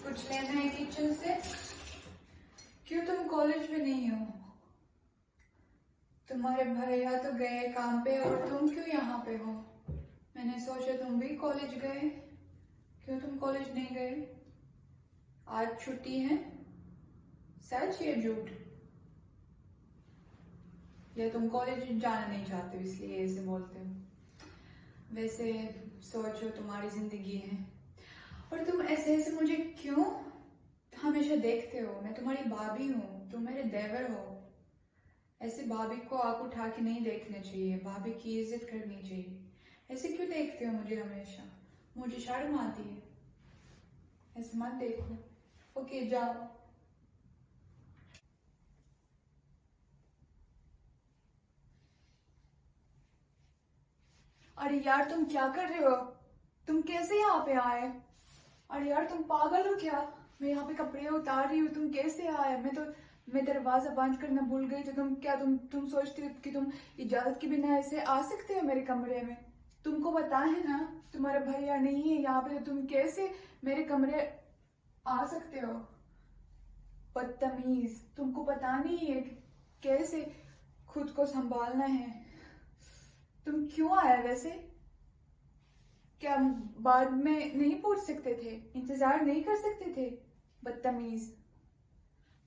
कुछ लेना है किचन से? क्यों तुम कॉलेज में नहीं हो? तुम्हारे भैया तो गए काम पे और तुम क्यों यहाँ पे हो? मैंने सोचा तुम भी कॉलेज गए। क्यों तुम कॉलेज नहीं गए? आज छुट्टी है? सच या झूठ? या तुम कॉलेज जाना नहीं चाहते हो इसलिए ऐसे बोलते हो? वैसे सोचो तुम्हारी जिंदगी है और तुम ऐसे ऐसे मुझे क्यों हमेशा देखते हो? मैं तुम्हारी भाभी हूँ, तुम मेरे देवर हो। ऐसे भाभी को आंख उठा के नहीं देखना चाहिए, भाभी की इज्जत करनी चाहिए। ऐसे क्यों देखते हो मुझे हमेशा? मुझे शर्म आती है। ऐसे मत देखो। ओके जाओ। अरे यार तुम क्या कर रहे हो? तुम कैसे यहाँ पे आए? अरे यार तुम पागल हो क्या? मैं यहाँ पे कपड़े उतार रही हूँ, तुम कैसे आए? मैं दरवाजा बंद करना भूल गई। तो तुम सोचते हो कि तुम इजाजत के बिना ऐसे आ सकते हो मेरे कमरे में? तुमको पता है ना तुम्हारा भैया नहीं है यहाँ पे, तो तुम कैसे मेरे कमरे आ सकते हो? बदतमीज, तुमको पता नहीं है कि कैसे खुद को संभालना है? तुम क्यों आया वैसे? क्या बाद में नहीं पूछ सकते थे? इंतजार नहीं कर सकते थे? बदतमीज।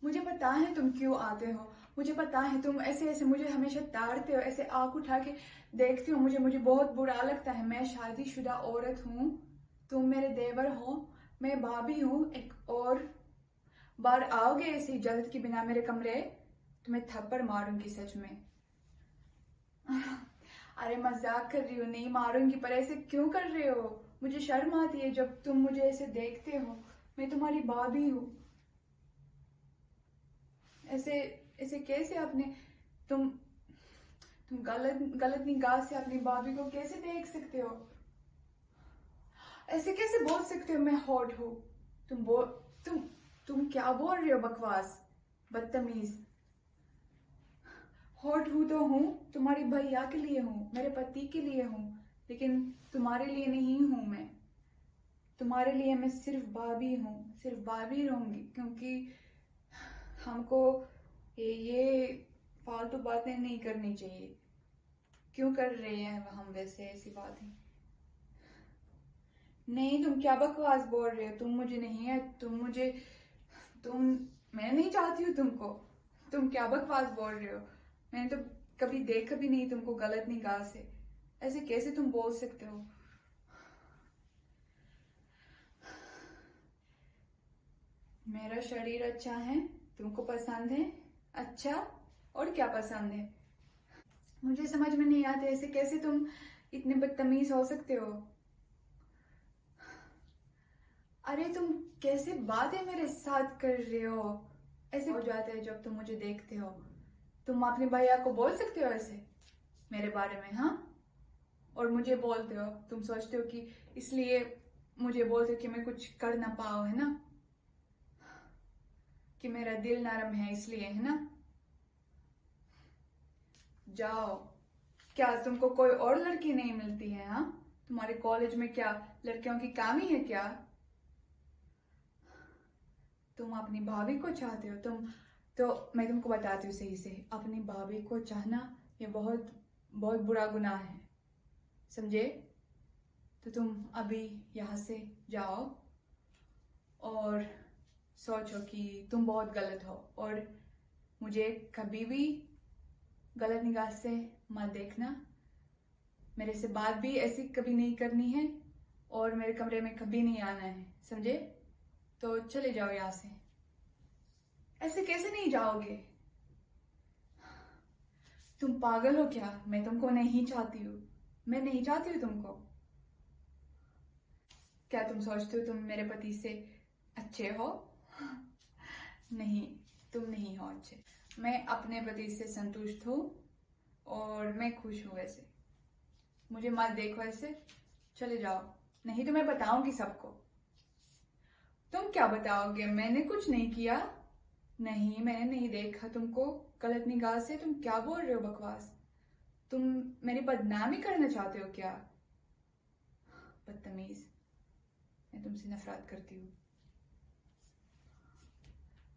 मुझे पता है तुम क्यों आते हो। मुझे पता है तुम ऐसे ऐसे मुझे हमेशा ताड़ते हो, ऐसे आंख उठा के देखते हो मुझे। मुझे बहुत बुरा लगता है। मैं शादीशुदा औरत हूँ, तुम मेरे देवर हो, मैं भाभी हूँ। एक और बार आओगे ऐसे इजाजत के बिना मेरे कमरे, तो मैं थप्पड़ मारूंगी सच में। अरे मजाक कर रही हो, नहीं मारूंगी, पर ऐसे क्यों कर रहे हो? मुझे शर्म आती है जब तुम मुझे ऐसे देखते हो। मैं तुम्हारी भाभी हूँ। ऐसे ऐसे कैसे अपने तुम तुम गलत गलत निगाह से अपनी भाभी को कैसे देख सकते हो? ऐसे कैसे बोल सकते हो मैं हॉट हूँ? तुम बोल तुम तुम क्या बोल रहे हो? बकवास, बदतमीज। हॉट हूँ तो हूँ, तुम्हारी भैया के लिए हूँ, मेरे पति के लिए हूँ, लेकिन तुम्हारे लिए नहीं हूँ मैं। तुम्हारे लिए मैं सिर्फ भाभी हूँ, सिर्फ भाभी रहूंगी, क्योंकि हमको ये फालतू बातें नहीं करनी चाहिए। क्यों कर रहे हैं हम वैसे ऐसी बातें? नहीं, तुम क्या बकवास बोल रहे हो? तुम मुझे नहीं है, तुम मैं नहीं चाहती हूँ तुमको। तुम क्या बकवास बोल रहे हो? मैंने तो कभी देखा भी नहीं तुमको गलत निगाह से। ऐसे कैसे तुम बोल सकते हो? मेरा शरीर अच्छा है, तुमको पसंद है? अच्छा, और क्या पसंद है? मुझे समझ में नहीं आते ऐसे कैसे तुम इतने बदतमीज हो सकते हो? अरे तुम कैसे बातें मेरे साथ कर रहे हो? ऐसे हो जाते हैं जब तुम मुझे देखते हो। तुम अपने भैया को बोल सकते हो ऐसे मेरे बारे में? हाँ, और मुझे बोलते हो, तुम सोचते हो कि इसलिए मुझे बोलते हो कि मैं कुछ कर ना पाऊं, है ना? कि मेरा दिल नरम है इसलिए, है ना? जाओ। क्या तुमको कोई और लड़की नहीं मिलती है? हाँ, तुम्हारे कॉलेज में क्या लड़कियों की कमी है क्या? तुम अपनी भाभी को चाहते हो? तो मैं तुमको बताती हूँ सही से, अपनी भाभी को चाहना ये बहुत बहुत बुरा गुनाह है, समझे? तो तुम अभी यहाँ से जाओ और सोचो कि तुम बहुत गलत हो, और मुझे कभी भी गलत निगाह से मत देखना। मेरे से बात भी ऐसी कभी नहीं करनी है, और मेरे कमरे में कभी नहीं आना है, समझे? तो चले जाओ यहाँ से। ऐसे कैसे नहीं जाओगे? तुम पागल हो क्या? मैं तुमको नहीं चाहती हूँ, मैं नहीं चाहती हूँ तुमको। क्या तुम सोचते हो तुम मेरे पति से अच्छे हो? नहीं, तुम नहीं हो अच्छे। मैं अपने पति से संतुष्ट हूँ और मैं खुश हूँ वैसे। मुझे मत देखो ऐसे, चले जाओ, नहीं तो मैं बताऊंगी सबको। तुम क्या बताओगे? मैंने कुछ नहीं किया। नहीं, मैंने नहीं देखा तुमको गलत निगाह से। तुम क्या बोल रहे हो बकवास? तुम मेरी बदनामी करना चाहते हो क्या? बदतमीज, मैं तुमसे नफरत करती हूँ।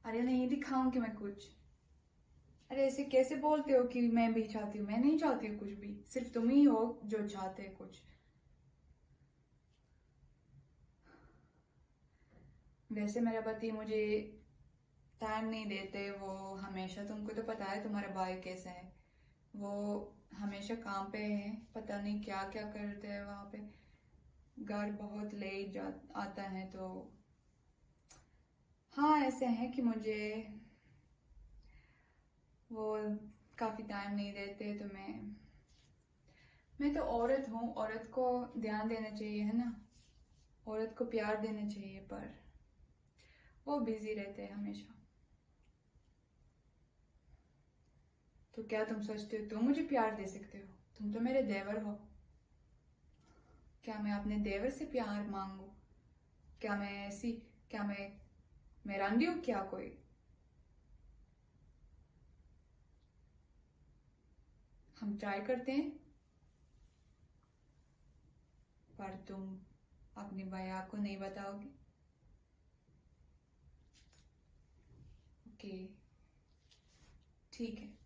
अरे नहीं दिखाऊंगी मैं कुछ। अरे ऐसे कैसे बोलते हो कि मैं भी चाहती हूँ? मैं नहीं चाहती हूँ कुछ भी, सिर्फ तुम ही हो जो चाहते हैं कुछ। वैसे मेरा पति मुझे टाइम नहीं देते, वो हमेशा, तुमको तो पता है तुम्हारा भाई कैसा है, वो हमेशा काम पे है, पता नहीं क्या क्या करते हैं वहां पे। घर बहुत लेट जा आता है, तो हाँ ऐसे है कि मुझे वो काफी टाइम नहीं देते, तो मैं तो औरत हूँ, औरत को ध्यान देना चाहिए है ना, औरत को प्यार देना चाहिए, पर वो बिजी रहते हैं हमेशा। तो क्या तुम सोचते हो तुम मुझे प्यार दे सकते हो? तुम तो मेरे देवर हो। क्या मैं अपने देवर से प्यार मांगू? क्या मैं ऐसी, क्या मैं रंडी हूँ क्या कोई? हम ट्राई करते हैं, पर तुम अपनी भैया को नहीं बताओगे? ओके, ठीक है।